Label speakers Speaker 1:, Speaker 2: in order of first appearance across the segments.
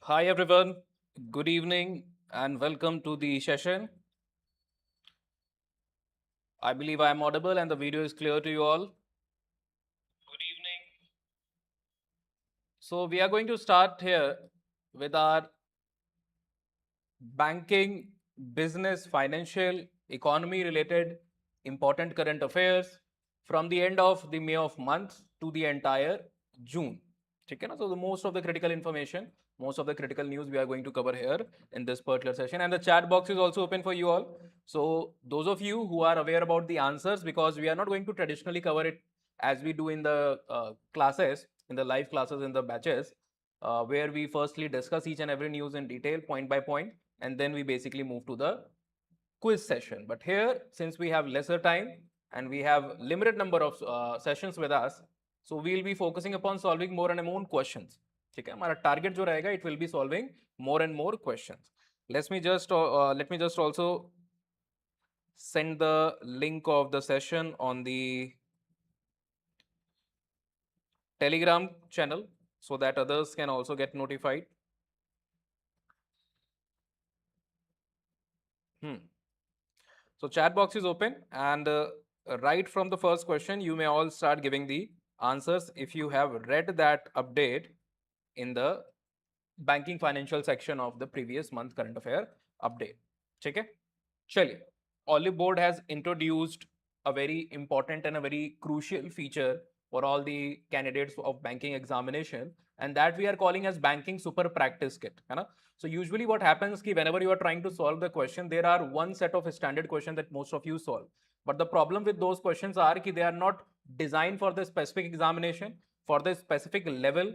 Speaker 1: Hi everyone, good evening and welcome to the session. I believe I am audible and the video is clear to you all. Good evening. So we are going to start here with our banking, business, financial, economy related important current affairs from the end of the May of month to the entire June. Okay, so the most of the critical information, most of the critical news we are going to cover here in this particular session, and the chat box is also open for you all. So those of you who are aware about the answers, because we are not going to traditionally cover it as we do in the classes, in the live classes, in the batches, where we firstly discuss each and every news in detail, point by point, and then we basically move to the quiz session. But here, since we have lesser time and we have limited number of sessions with us, so we'll be focusing upon solving more and more questions. ठीक है, हमारा target जो रहेगा, it will be solving more and more questions. Let me just also send the link of the session on the Telegram channel so that others can also get notified. So chat box is open, and right from the first question, you may all start giving the answers if you have read that update in the banking financial section of the previous month current affair update. ठीक है? चलिए, Oliveboard has introduced a very important and a very crucial feature for all the candidates of banking examination, and that we are calling as banking super practice kit. है ना? So usually what happens ki whenever you are trying to solve the question, there are one set of standard questions that most of you solve. But the problem with those questions are ki they are not designed for the specific examination, for the specific level,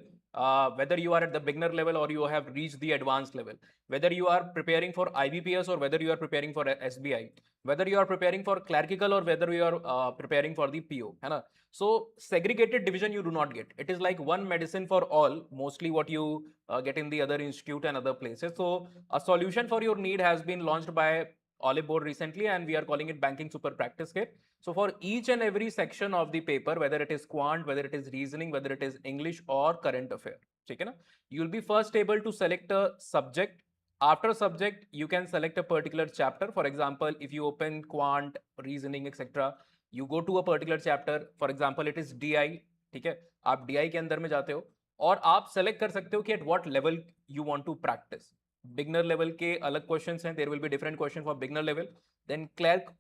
Speaker 1: whether you are at the beginner level or you have reached the advanced level, whether you are preparing for IBPS or whether you are preparing for SBI, whether you are preparing for clerical or whether you are preparing for the PO. है ना? So segregated division you do not get. It is like one medicine for all, mostly what you get in the other institute and other places. So a solution for your need has been launched by Oliveboard recently, and we are calling it Banking Super Practice Kit. So for each and every section of the paper, whether it is quant, whether it is reasoning, whether it is English or current affair, ठीक है ना? You will be first able to select a subject. After subject, you can select a particular chapter. For example, if you open quant, reasoning, etc., you go to a particular chapter. For example, it is DI. ठीक है? आप DI के अंदर में जाते हो और आप select कर सकते हो कि at what level you want to practice. Beginner level के अलग questions हैं. There will be different question for beginner level. Then clerk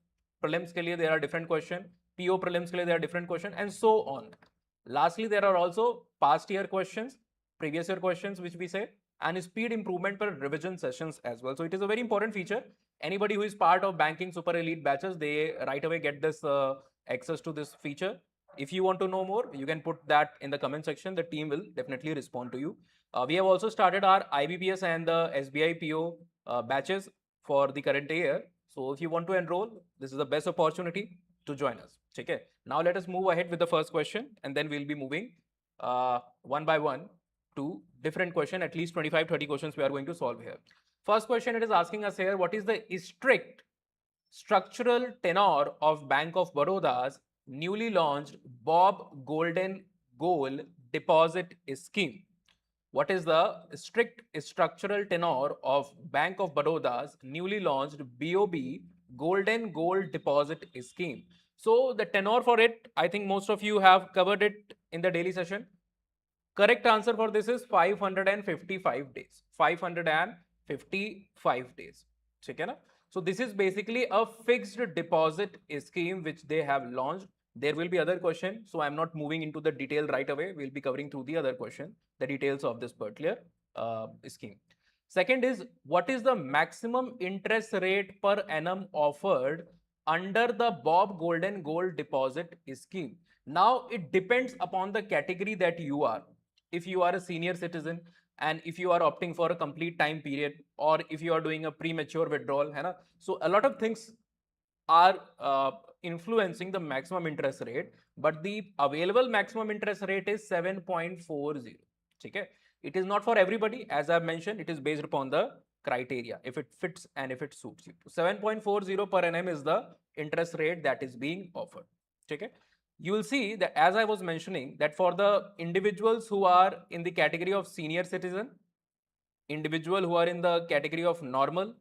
Speaker 1: prelims के लिए there are different question. PO prelims के लिए there are different question, and so on. Lastly, there are also past year questions, previous year questions, which we say, and speed improvement per revision sessions as well. So it is a very important feature. Anybody who is part of banking super elite batches, they right away get this access to this feature. If you want to know more, you can put that in the comment section. The team will definitely respond to you. We have also started our IBPS and the SBI PO batches for the current year. So if you want to enroll, this is the best opportunity to join us. Okay. Now let us move ahead with the first question, and then we'll be moving one by one to different question. At least 25-30 questions we are going to solve here. First question, it is asking us here, what is the strict structural tenor of Bank of Baroda's newly launched Bob Golden Goal Deposit Scheme? What is the strict structural tenor of Bank of Baroda's newly launched BOB Golden Gold Deposit Scheme? So the tenor for it, I think most of you have covered it in the daily session. Correct answer for this is 555 days. 555 days. ठीक है ना? So this is basically a fixed deposit scheme which they have launched. There will be other question, so I'm not moving into the detail right away. We'll be covering through the other question, the details of this particular scheme. Second is, what is the maximum interest rate per annum offered under the Bob Golden Gold Deposit Scheme? Now it depends upon the category that you are. If you are a senior citizen, and if you are opting for a complete time period, or if you are doing a premature withdrawal, है ना? So a lot of things are influencing the maximum interest rate, but the available maximum interest rate is 7.40. Okay, it is not for everybody. As I've mentioned, it is based upon the criteria, if it fits and if it suits you. 7.40 per annum is the interest rate that is being offered. Okay, you will see that, as I was mentioning, that for the individuals who are in the category of senior citizen, individual who are in the category of normal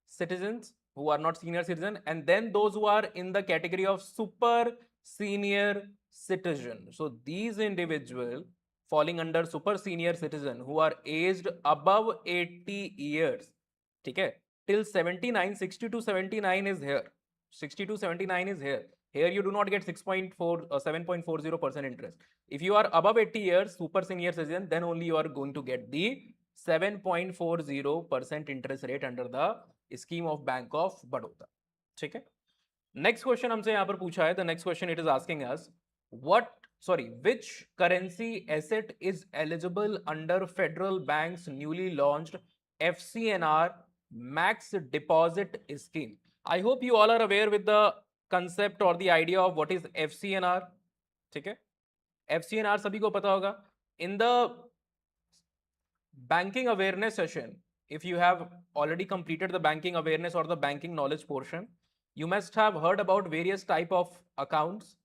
Speaker 1: citizens, who are not senior citizen, and then those who are in the category of super senior citizen. So these individuals falling under super senior citizen who are aged above 80 years, okay, till 79, 60 to 79 is here. 60 to 79 is here. Here you do not get 6.4 or 7.40% interest. If you are above 80 years, super senior citizen, then only you are going to get the 7.40% interest rate under the scheme of Bank of Baroda. ठीक है? Next question हमसे यहाँ पर पूछा है. The next question it is asking us, which currency asset is eligible under Federal Bank's newly launched FCNR Max Deposit Scheme? I hope you all are aware with the concept or the idea of what is FCNR. ठीक है? FCNR सभी को पता होगा. In the banking awareness session, if you have already completed the banking awareness or the banking knowledge portion, you must have heard about various types of accounts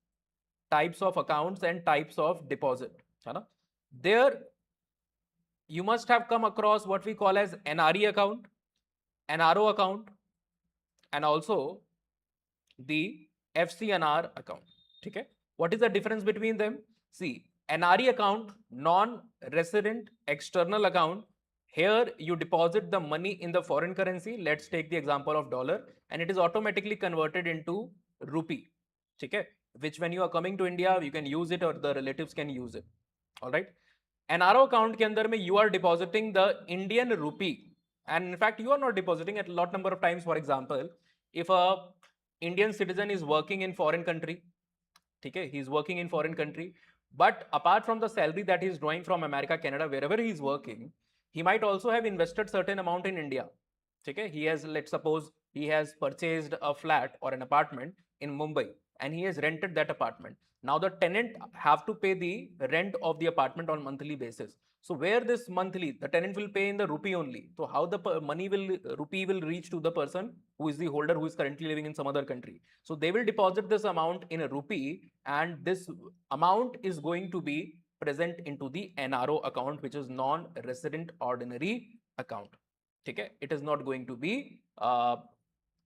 Speaker 1: and types of deposit. There you must have come across what we call as NRE account, NRO account, and also the FCNR account. Okay? What is the difference between them? See, NRE account, non-resident external account. Here you deposit the money in the foreign currency. Let's take the example of dollar, and it is automatically converted into rupee. Okay? Which when you are coming to India, you can use it or the relatives can use it. All right. NRO account के अंदर में you are depositing the Indian rupee, and in fact you are not depositing at a lot number of times. For example, if a Indian citizen is working in foreign country, okay, he is working in foreign country, but apart from the salary that he is drawing from America, Canada, wherever he is working, he might also have invested certain amount in India. Okay, he has, let's suppose he has purchased a flat or an apartment in Mumbai and he has rented that apartment. Now the tenant have to pay the rent of the apartment on monthly basis. So where this monthly, the tenant will pay in the rupee only. So how the rupee will reach to the person who is the holder, who is currently living in some other country. So they will deposit this amount in a rupee, and this amount is going to be present into the NRO account, which is non-resident ordinary account. Okay? It is not going to be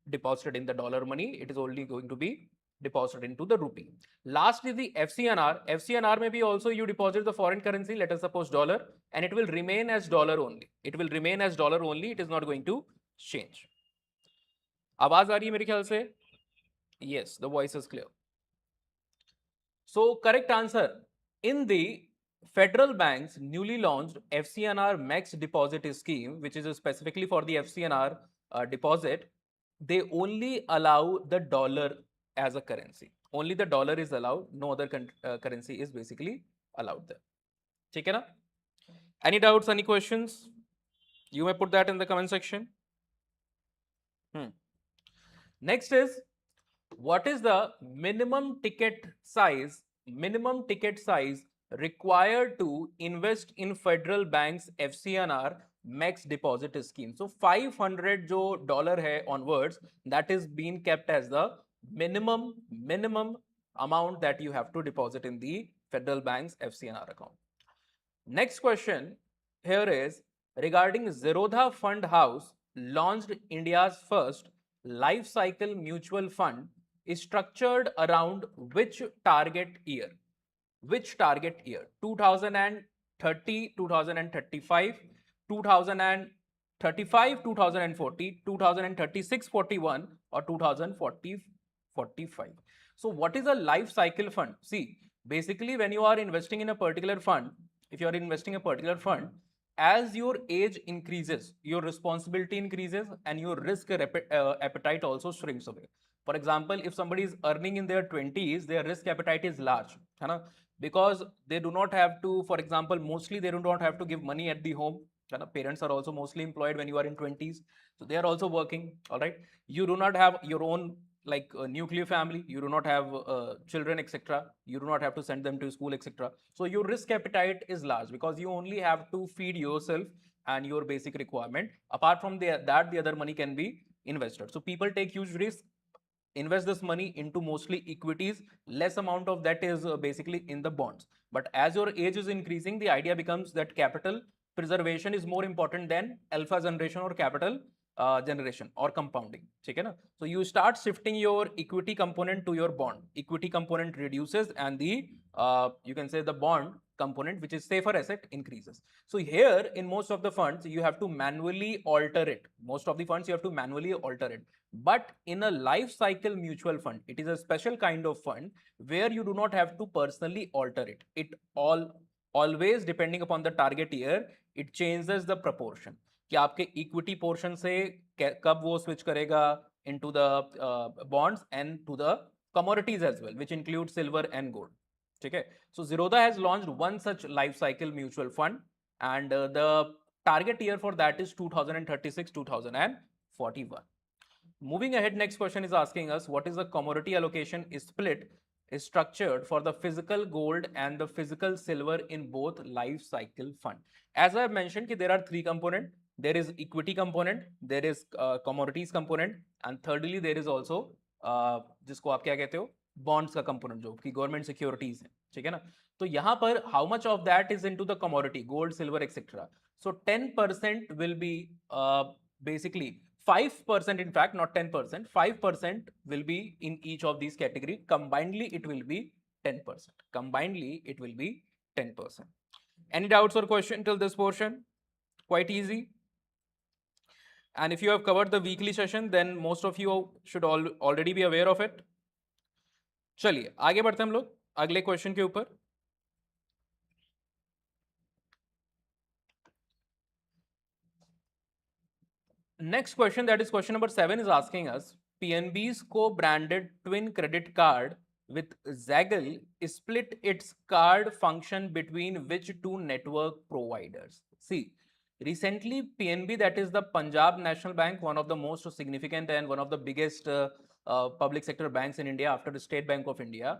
Speaker 1: deposited in the dollar money. It is only going to be deposited into the rupee. Last is the FCNR. FCNR may be also you deposit the foreign currency, let us suppose dollar, and it will remain as dollar only. It will remain as dollar only. It is not going to change. आवाज आ रही है मेरे ख्याल से? Yes, the voice is clear. So correct answer, in the Federal Bank's newly launched FCNR Max Deposit Scheme, which is specifically for the FCNR deposit, they only allow the dollar as a currency. Only the dollar is allowed. No other currency is basically allowed there. ठीक है ना? Any doubts, any questions? You may put that in the comment section. Next is, what is the minimum ticket size required to invest in Federal Bank's FCNR Max Deposit Scheme? So $500 जो dollar है onwards, that is being kept as the minimum amount that you have to deposit in the Federal Bank's FCNR account. Next question here is regarding Zerodha Fund House launched India's first life cycle mutual fund is structured around which target year? Which target year? 2030, 2035, 2035, 2040, 2036, 41 or 2040, 45. So what is a life cycle fund? See, basically when you are investing in a particular fund, if you are investing a particular fund, as your age increases, your responsibility increases and your risk appetite also shrinks away. For example, if somebody is earning in their 20s, their risk appetite is large, because they do not have to, for example, mostly they do not have to give money at the home. Parents are also mostly employed when you are in 20s, so they are also working. All right, you do not have your own like a nuclear family, you do not have children, etc. You do not have to send them to school, etc. So your risk appetite is large because you only have to feed yourself and your basic requirement. Apart from that, the other money can be invested. So people take huge risks, invest this money into mostly equities. Less amount of that is basically in the bonds. But as your age is increasing, the idea becomes that capital preservation is more important than alpha generation or capital generation or compounding. ठीक है ना? So you start shifting your equity component to your bond. Equity component reduces and the you can say the bond component, which is safer asset, increases. So here in most of the funds you have to manually alter it. Most of the funds you have to manually alter it. But in a life cycle mutual fund, it is a special kind of fund where you do not have to personally alter it. It always depending upon the target year, it changes the proportion. कि आपके equity portion से कब वो switch करेगा into the bonds and to the commodities as well, which include silver and gold. ठीक है? So Zerodha has launched one such life cycle mutual fund, and the target year for that is 2036, 2041. Moving ahead, next question is asking us what is the commodity allocation split is structured for the physical gold and the physical silver in both life cycle fund. As I have mentioned, there are three components. There is equity component, there is commodities component, and thirdly there is also जिसको आप क्या कहते हो bonds का component जो कि government securities है, ठीक है ना? तो यहाँ पर how much of that is into the commodity, gold, silver, etc. So 10% will be basically 5%, in fact, not 10%, 5% will be in each of these categories. Combinedly, it will be 10%. Combinedly, it will be 10%. Any doubts or question till this portion? Quite easy. And if you have covered the weekly session, then most of you should already be aware of it. चलिए आगे बढ़ते हैं हम लोग अगले question के ऊपर. Next question, that is question number 7, is asking us PNB's co-branded twin credit card with Zaggle split its card function between which two network providers? See, recently PNB, that is the Punjab National Bank, one of the most significant and one of the biggest public sector banks in India after the State Bank of India,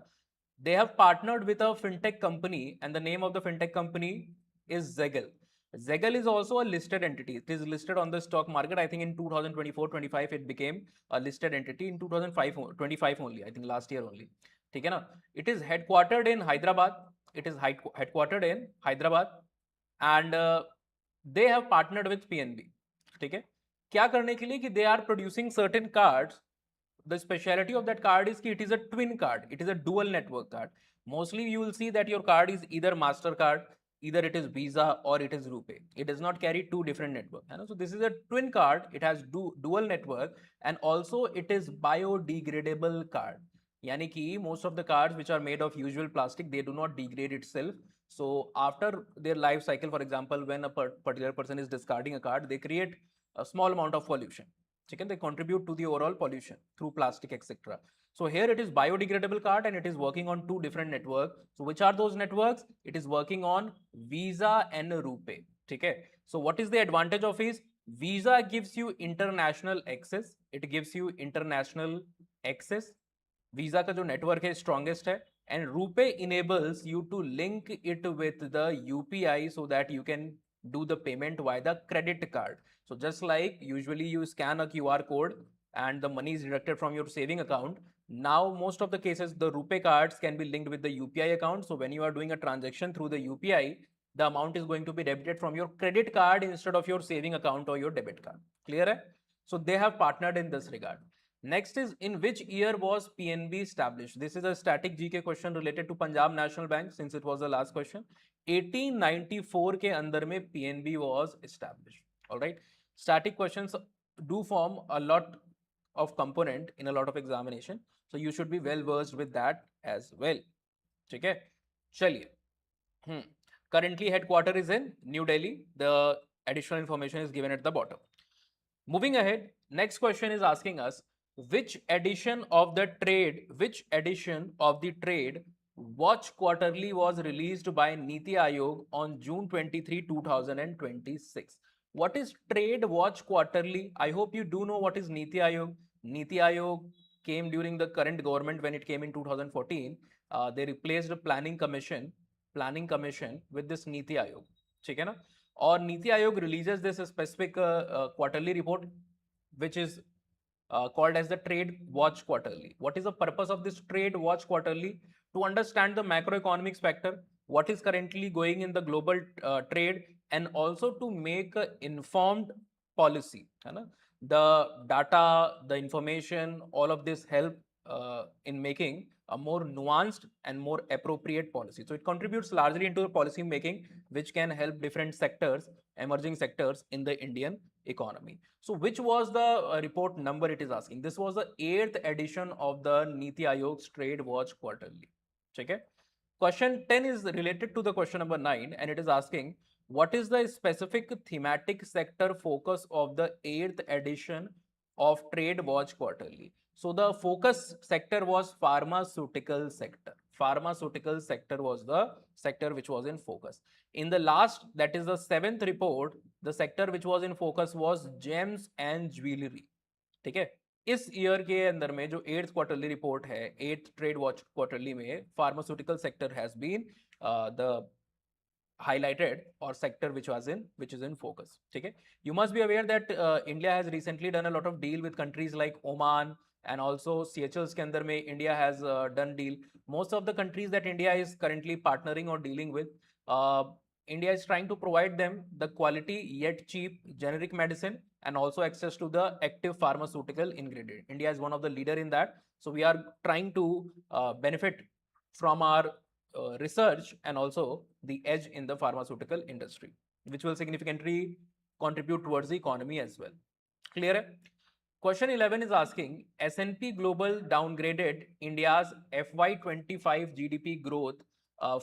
Speaker 1: they have partnered with a fintech company, and the name of the fintech company is Zaggle. Zaggle is also a listed entity. It is listed on the stock market. I think in 2024-25 it became a listed entity. In 2025 only, I think last year only. ठीक है ना? It is headquartered in Hyderabad. It is headquartered in Hyderabad, and they have partnered with PNB. ठीक है? क्या करने के लिए कि they are producing certain cards. The speciality of that card is that it is a twin card. It is a dual network card. Mostly you will see that your card is either MasterCard, either it is Visa or it is RuPay. It does not carry two different networks. So this is a twin card. It has dual network, and also it is biodegradable card. Yani ki most of the cards which are made of usual plastic, they do not degrade itself. So after their life cycle, for example, when a particular person is discarding a card, they create a small amount of pollution. They contribute to the overall pollution through plastic, etc. So here it is biodegradable card, and it is working on two different networks. So which are those networks? It is working on Visa and RuPay. Okay. So what is the advantage of is Visa gives you international access. It gives you international access. Visa का जो network है strongest है, and RuPay enables you to link it with the UPI so that you can do the payment via the credit card. So just like usually you scan a QR code and the money is deducted from your saving account, now most of the cases the RuPay cards can be linked with the UPI account. So when you are doing a transaction through the UPI, the amount is going to be debited from your credit card instead of your saving account or your debit card. Clear hai? So they have partnered in this regard. Next is, in which year was PNB established? This is a static GK question related to Punjab National Bank, since it was the last question. 1894 के अंदर में PNB was established. All right. Static questions do form a lot of component in a lot of examination, so you should be well versed with that as well. ठीक है? चलिए. Currently headquarter is in New Delhi. The additional information is given at the bottom. Moving ahead, next question is asking us which edition of the trade watch quarterly was released by Niti Aayog on June 23, 2026. What is trade watch quarterly? I hope you do know what is Niti Aayog. Niti Aayog came during the current government when it came in 2014. They replaced the planning commission with this Niti Aayog. ठीक है ना? और Niti Aayog releases this specific quarterly report, which is called as the Trade Watch Quarterly. What is the purpose of this Trade Watch Quarterly? To understand the macroeconomic factor, what is currently going in the global trade, and also to make a informed policy, है ना? The data, the information, all of this help in making a more nuanced and more appropriate policy. So it contributes largely into the policy making, which can help different sectors, emerging sectors in the Indian economy. So which was the report number it is asking? This was the 8th edition of the Niti Aayog's Trade Watch Quarterly. Okay. Question 10 is related to the question number 9, and it is asking, what is the specific thematic sector focus of the 8th edition of Trade Watch Quarterly? So the focus sector was pharmaceutical sector. Pharmaceutical sector was the sector which was in focus. In the last, that is the 7th report, the sector which was in focus was gems and jewelry. ठीक है? इस year के अंदर में जो 8th quarterly report है, 8th trade watch quarterly में pharmaceutical sector has been the highlighted or sector which is in focus. Okay, you must be aware that India has recently done a lot of deal with countries like Oman, and also CHLs के अंदर में India has done deal. Most of the countries that India is currently partnering or dealing with, India is trying to provide them the quality yet cheap generic medicine and also access to the active pharmaceutical ingredient. India is one of the leader in that, so we are trying to benefit from our research and also the edge in the pharmaceutical industry, which will significantly contribute towards the economy as well. Clear? Question 11 is asking, S&P Global downgraded India's FY25 GDP growth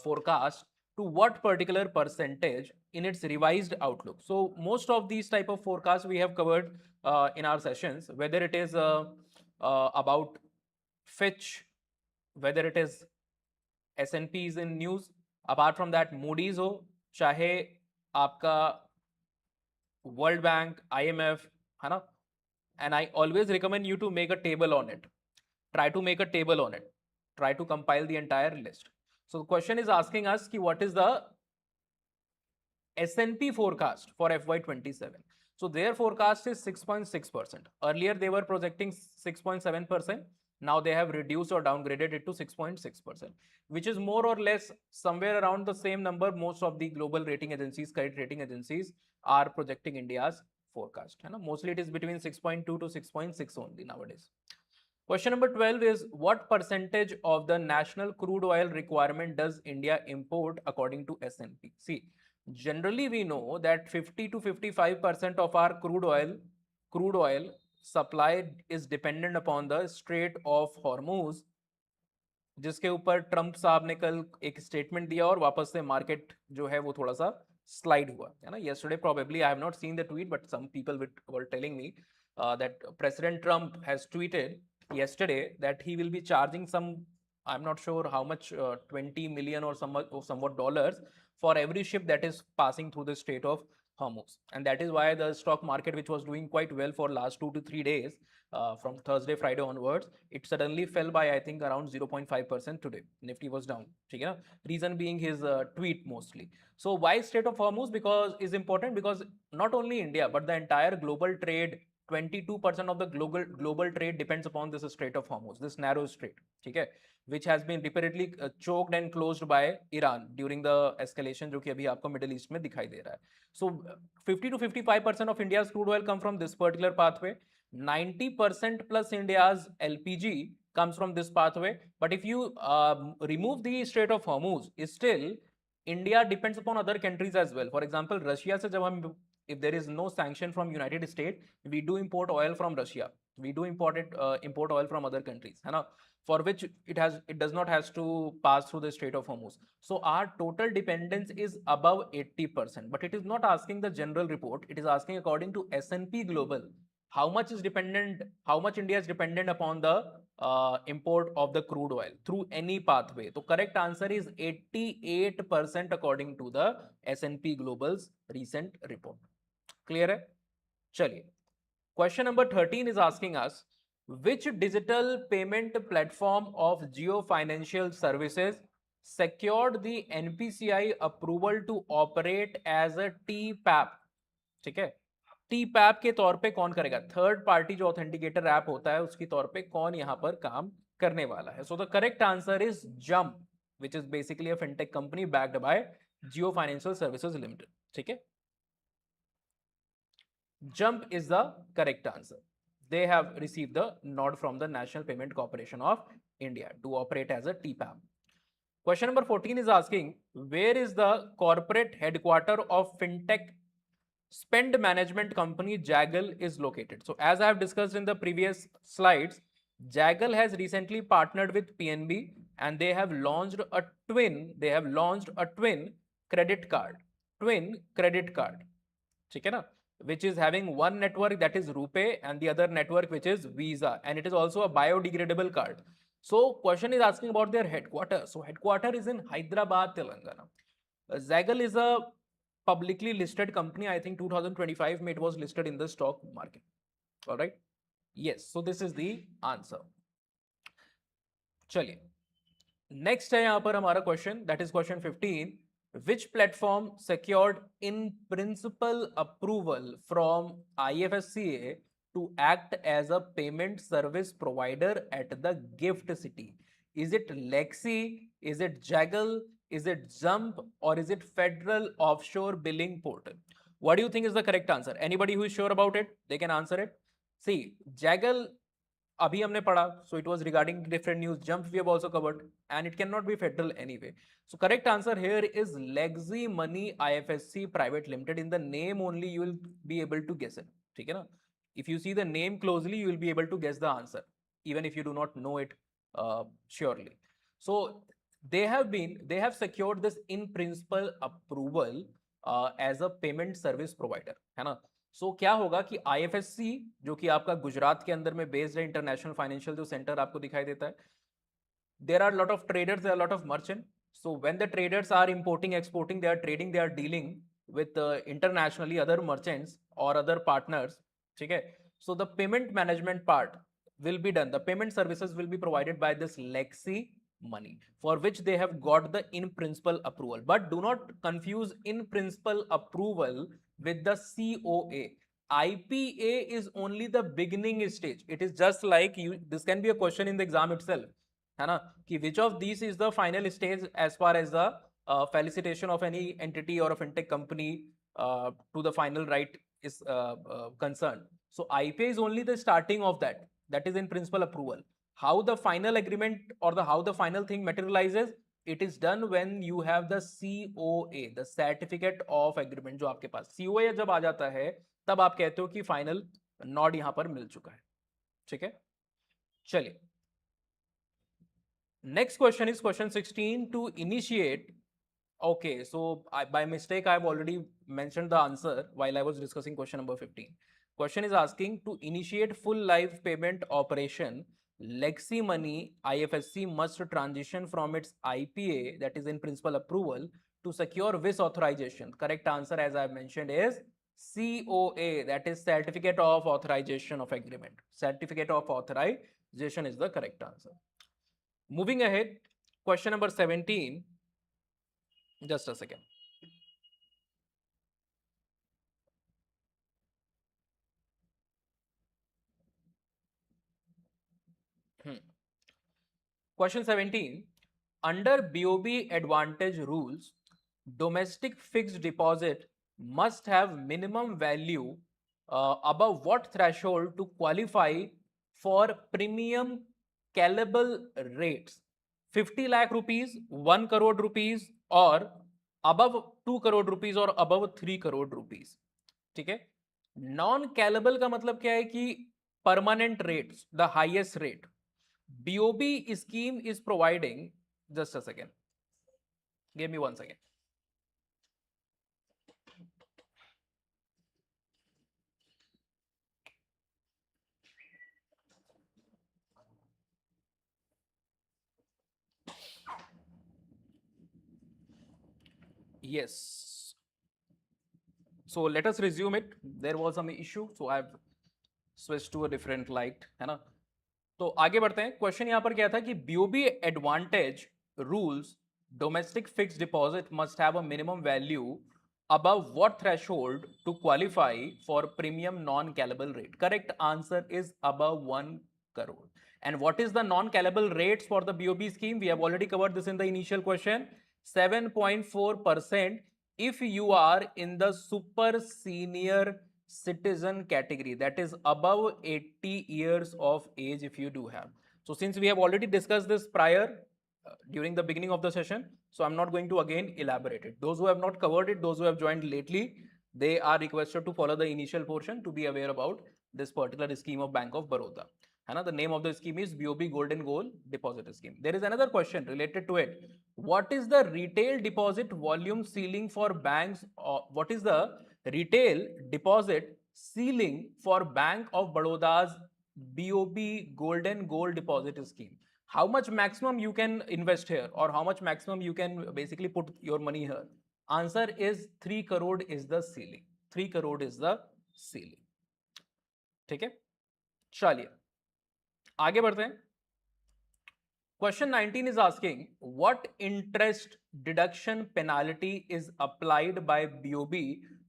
Speaker 1: forecast to what particular percentage in its revised outlook? So most of these type of forecasts we have covered in our sessions, whether it is about Fitch, whether it is S&P is in news, apart from that Moody's हो, चाहे आपका World Bank, IMF, है ना? And I always recommend you to make a table on it. Try to make a table on it. Try to compile the entire list. So the question is asking us ki what is the S&P forecast for FY27. So their forecast is 6.6%. Earlier they were projecting 6.7%. Now they have reduced or downgraded it to 6.6%, which is more or less somewhere around the same number most of the global rating agencies, credit rating agencies are projecting India's forecast. Mostly it is between 6.2 to 6.6 only nowadays. Question number 12 is, what percentage of the national crude oil requirement does India import according to S&P? See, generally we know that 50 to 55% of our crude oil supply is dependent upon the Strait of Hormuz, जिसके ऊपर Trump साहब ने कल एक statement दिया और वापस से मार्केट जो है वो थोड़ा सा स्लाइड हुआ है ना. yesterday probably I have not seen the tweet, but some people were telling me that President Trump has tweeted yesterday that he will be charging some, I'm not sure how much, 20 million or somewhat dollars for every ship that is passing through the Strait of Hormuz. And that is why the stock market, which was doing quite well for last 2 to 3 days, from Thursday, Friday onwards, it suddenly fell by, I think, around 0.5% today. Nifty was down. Reason being his tweet mostly. So why Strait of Hormuz? Because is important because not only India, but the entire global trade, 22% of the global trade depends upon this Strait of Hormuz, this narrow strait, which has been repeatedly choked and closed by Iran during the escalation जो कि अभी आपको Middle East में दिखाई दे रहा है. So 50 to 55% of India's crude oil come from this particular pathway. 90% plus India's LPG comes from this pathway. But if you remove the Strait of Hormuz, still India depends upon other countries as well. For example, Russia से जब हम, if there is no sanction from United States, we do import oil from Russia. We do import oil from other countries, है ना? For which it does not has to pass through the Strait of Hormuz. So our total dependence is above 80%. But it is not asking the general report. It is asking according to S&P Global, how much India is dependent upon the import of the crude oil through any pathway. So correct answer is 88% according to the S&P Global's recent report. Clear hai? Chaliye. Question number 13 is asking us, which digital payment platform of Jio Financial Services secured the NPCI approval to operate as a TPAP? ठीक है, TPAP के तौर पे कौन करेगा? Third party जो authenticator app होता है उसकी तौर पे कौन यहाँ पर काम करने वाला है? So the correct answer is Jump, which is basically a fintech company backed by Jio Financial Services Limited. ठीक है, Jump is the correct answer. They have received the nod from the National Payment Corporation of India to operate as a TPAP. Question number 14 is asking, where is the corporate headquarter of fintech spend management company Jaggle is located? So as I have discussed in the previous slides, Jaggle has recently partnered with PNB and they have launched a twin credit card. Twin credit card. ठीक है ना? Which is having one network that is RuPay and the other network which is Visa, and it is also a biodegradable card. So question is asking about their headquarters. So headquarter is in Hyderabad, Telangana. Zaggle is a publicly listed company. I think 2025 it was listed in the stock market. All right. Yes. So this is the answer. चलिए next है यहां पर हमारा question, that is question 15. Which platform secured in principle approval from IFSCA to act as a payment service provider at the gift city? Is it Lexi? Is it Jaggle? Is it Jump? Or is it Federal Offshore Billing Portal? What do you think is the correct answer? Anybody who is sure about it, they can answer it. See, Jaggle अभी हमने पढ़ा, so it was regarding different news. Jump we have also covered, and it cannot be federal anyway. So correct answer here is Lexi Money IFSC Private Limited. In the name only you will be able to guess it. ठीक है ना? If you see the name closely, you will be able to guess the answer, even if you do not know it surely. So they have secured this in principle approval as a payment service provider, है ना? सो क्या होगा कि IFSC जो कि आपका गुजरात के अंदर में बेस्ड है, इंटरनेशनल फाइनेंशियल जो सेंटर आपको दिखाई देता है, there are a lot of traders, there are a lot of merchants. So when the traders are importing, exporting, they are trading, they are dealing with internationally other merchants or other partners. ठीक है? So the payment management part will be done. The payment services will be provided by this Lexi Money, for which they have got the in principle approval. But do not confuse in principle approval with the COA. IPA is only the beginning stage. It is just like you. This can be a question in the exam itself. है ना, कि which of these is the final stage as far as the felicitation of any entity or a fintech company to the final right is concerned. So IPA is only the starting of that. That is in principle approval. How the final agreement or how the final thing materializes, it is done when you have the COA, the certificate of agreement. जो आपके पास COA जब आ जाता है, तब आप कहते हो कि final नॉड यहां पर मिल चुका है. ठीक है, चलिए. Next question is question 16. To initiate, okay, so by mistake I have already mentioned the answer while I was discussing question number 15. Question is asking, to initiate full live payment operation, Lexi Money IFSC must transition from its IPA, that is in principle approval, to secure WIS authorization. Correct answer, as I have mentioned, is COA, that is certificate of authorization of agreement. Certificate of authorization is the correct answer. Moving ahead, question number 17. Just a second. Question 17. Under BOB advantage rules, domestic fixed deposit must have minimum value above what threshold to qualify for premium callable rates? 50 lakh rupees, 1 crore rupees, or above 2 crore rupees or above 3 crore rupees. ठीक है, non callable का मतलब क्या है कि permanent rates, the highest rate. BOB scheme is providing, just a second, give me 1 second. Yes, so let us resume it. There was some issue, so I've switched to a different light, है ना. तो आगे बढ़ते हैं. Question यहां पर क्या था कि BOB advantage rules, domestic fixed deposit must have a minimum value above what threshold to qualify for premium non-callable rate? Correct answer is above 1 crore. And what is the non-callable rates for the BOB scheme? We have already covered this in the initial question. 7.4% if you are in the super senior citizen category, that is above 80 years of age if you do have. So since we have already discussed this prior during the beginning of the session, so I'm not going to again elaborate it. Those who have not covered it, those who have joined lately, they are requested to follow the initial portion to be aware about this particular scheme of Bank of Baroda. The name of the scheme is BOB Golden Goal Deposit Scheme. There is another question related to it. What is the retail deposit volume ceiling for banks? What is the retail deposit ceiling for Bank of Baroda's BOB Golden Goal Deposit Scheme? How much maximum you can invest here, or how much maximum you can basically put your money here? Answer is 3 crore is the ceiling. 3 crore is the ceiling. ठीक है, चलिए आगे बढ़ते हैं. Question 19 is asking what interest deduction penalty is applied by BOB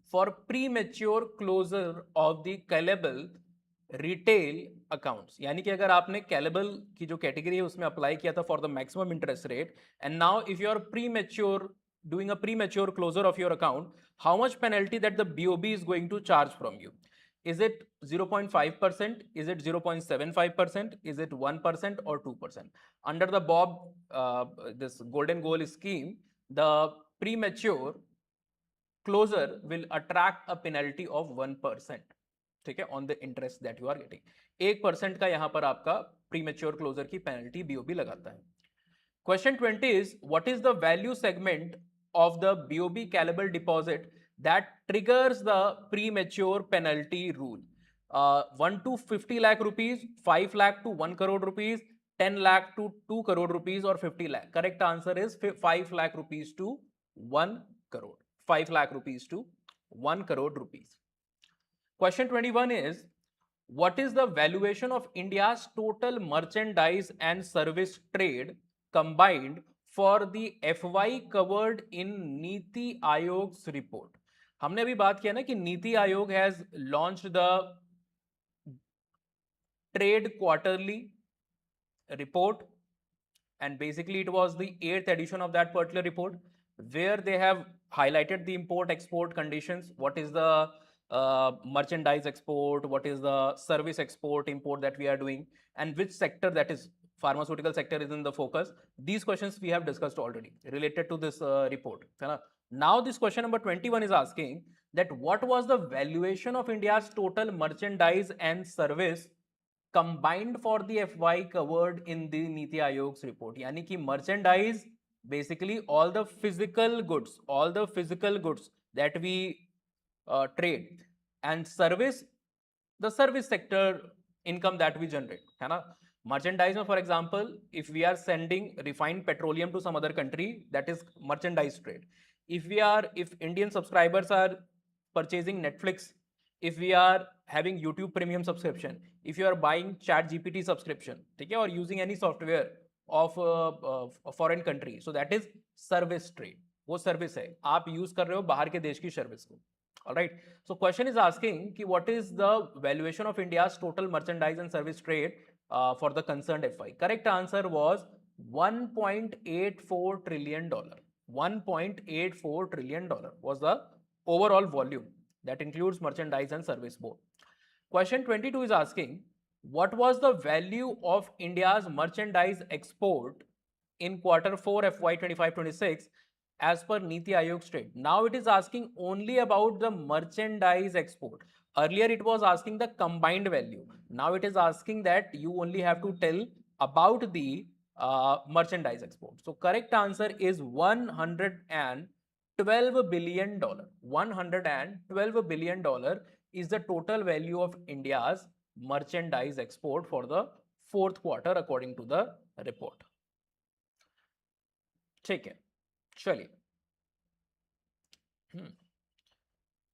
Speaker 1: for premature closure of the callable retail accounts. यानी कि अगर आपने callable की जो कैटेगरी है उसमें अप्लाई किया था for the maximum interest rate, and now if you are doing a premature closure of your account, how much penalty that the BOB is going to charge from you? Is it 0.5%? Is it 0.75%? Is it 1% or 2%? Under the this golden goal scheme, the premature closure will attract a penalty of 1%. ठीक है, on the interest that you are getting. 1% का यहाँ पर आपका premature closure की penalty BOB लगाता है. Question 20 is what is the value segment of the BOB callable deposit that triggers the premature penalty rule? 1 to 50 lakh rupees, 5 lakh to 1 crore rupees, 10 lakh to 2 crore rupees, or 50 lakh. Correct answer is 5 lakh rupees to 1 crore. 5 lakh rupees to 1 crore rupees. Question 21 is what is the valuation of India's total merchandise and service trade combined for the FY covered in नीति आयोग's report? हमने अभी बात किया ना कि NITI Aayog has launched the trade quarterly report, and basically it was the 8th edition of that particular report where they have highlighted the import export conditions. What is the merchandise export, what is the service export import that we are doing, and which sector, that is pharmaceutical sector, is in the focus. These questions we have discussed already related to this report. Now this question number 21 is asking that what was the valuation of India's total merchandise and service combined for the FY covered in the Niti Ayog's report. यानी कि merchandise, basically all the physical goods that we trade, and service, the service sector income that we generate, है ना. Merchandise में, for example, if we are sending refined petroleum to some other country, that is merchandise trade. If Indian subscribers are purchasing Netflix, if we are having YouTube premium subscription, if you are buying chat GPT subscription, ठीक है, or using any software of a foreign country, so that is service trade. वो service है, आप use कर रहे हो बाहर के देश की service को. All right. So question is asking कि what is the valuation of India's total merchandise and service trade for the concerned FY? Correct answer was $1.84 trillion. $1.84 trillion was the overall volume that includes merchandise and service both. Question 22 is asking what was the value of India's merchandise export in Q4 FY 25-26 as per Niti Ayog trade. Now it is asking only about the merchandise export. Earlier it was asking the combined value. Now it is asking that you only have to tell about the merchandise export. So correct answer is $112 billion. $112 billion is the total value of India's merchandise export for the fourth quarter according to the report. ठीक है, चलिए.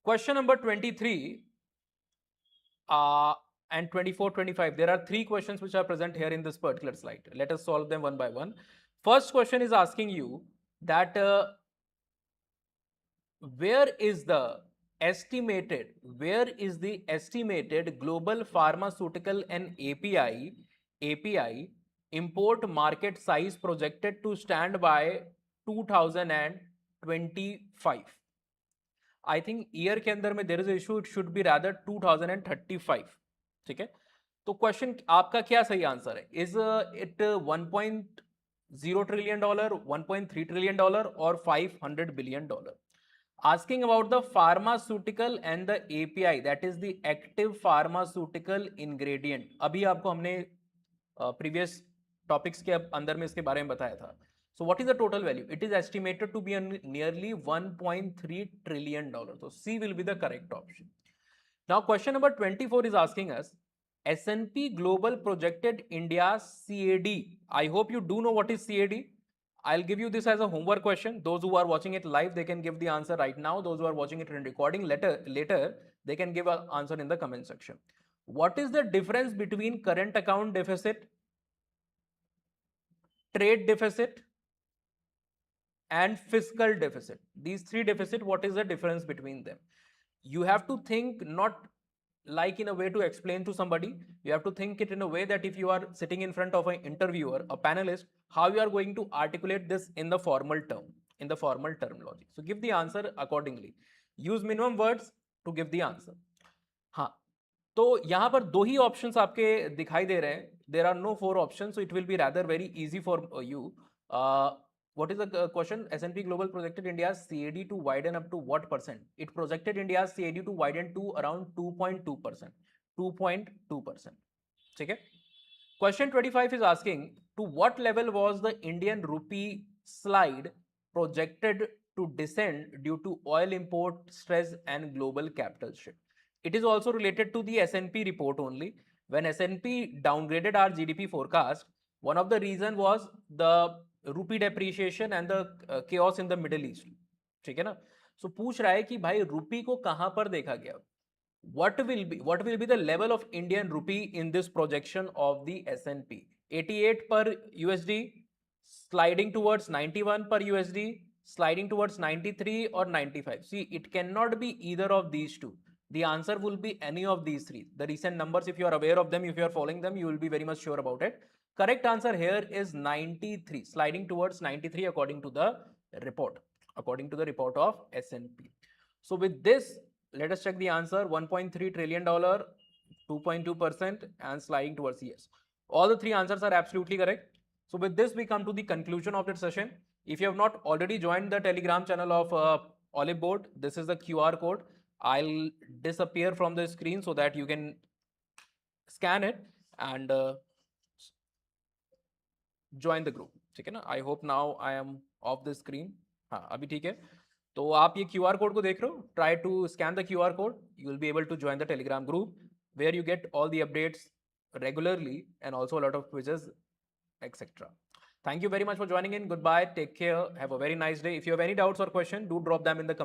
Speaker 1: Question number 23 and 24-25. There are 3 questions which are present here in this particular slide. Let us solve them one by one. First question is asking you that where is the estimated global pharmaceutical and API import market size projected to stand by 2025? I think year के अंदर में there is issue, it should be rather 2035. ठीक है, तो question आपका क्या सही answer है? Is it 1.0 trillion dollar, 1.3 trillion dollar और 500 billion dollar? Asking about the pharmaceutical and the API, that is the active pharmaceutical ingredient. अभी आपको हमने previous topics के अंदर में इसके बारे में बताया था. So what is the total value? It is estimated to be nearly 1.3 trillion dollars. So C will be the correct option. Now question number 24 is asking us S&P Global projected India's CAD. I hope you do know what is CAD. I'll give you this as a homework question. Those who are watching it live, they can give the answer right now. Those who are watching it in recording later, they can give an answer in the comment section. What is the difference between current account deficit, trade deficit, and fiscal deficit? These three deficit, what is the difference between them? You have to think not like in a way to explain to somebody. You have to think it in a way that if you are sitting in front of an interviewer, a panelist, how you are going to articulate this in the formal term, in the formal terminology. So give the answer accordingly. Use minimum words to give the answer. हाँ, तो यहाँ पर दो ही options आपके दिखाई दे रहे हैं. There are no four option, so it will be rather very easy for you. What is the question? S&P Global projected India's CAD to widen up to what percent? It projected India's CAD to widen to around 2.2%. 2.2%. ठीक है? Question 25 is asking, to what level was the Indian rupee slide projected to descend due to oil import stress and global capital shift? It is also related to the S&P report only. When S&P downgraded our GDP forecast, one of the reason was the rupee depreciation and the chaos in the Middle East. ठीक है ना? So पूछ रहा है कि भाई रूपी को कहां पर देखा गया? What will be the level of Indian rupee in this projection of the S&P? 88 per USD, sliding towards 91 per USD, sliding towards 93 or 95. See, it cannot be either of these two. The answer will be any of these three. The recent numbers, if you are aware of them, if you are following them, you will be very much sure about it. Correct answer here is 93, sliding towards 93 according to the report, of S&P. So with this, let us check the answer. 1.3 trillion dollar, 2.2%, and sliding towards yes. All the three answers are absolutely correct. So with this, we come to the conclusion of this session. If you have not already joined the Telegram channel of Oliveboard, this is the QR code. I'll disappear from the screen so that you can scan it and join the group. ठीक है ना? I hope now I am off the screen. हाँ, अभी ठीक है. तो आप ये QR कोड को देख रहे हो. Try to scan the QR code. You will be able to join the Telegram group where you get all the updates regularly and also a lot of quizzes, etc. Thank you very much for joining in. Goodbye. Take care. Have a very nice day. If you have any doubts or questions, do drop them in the comments.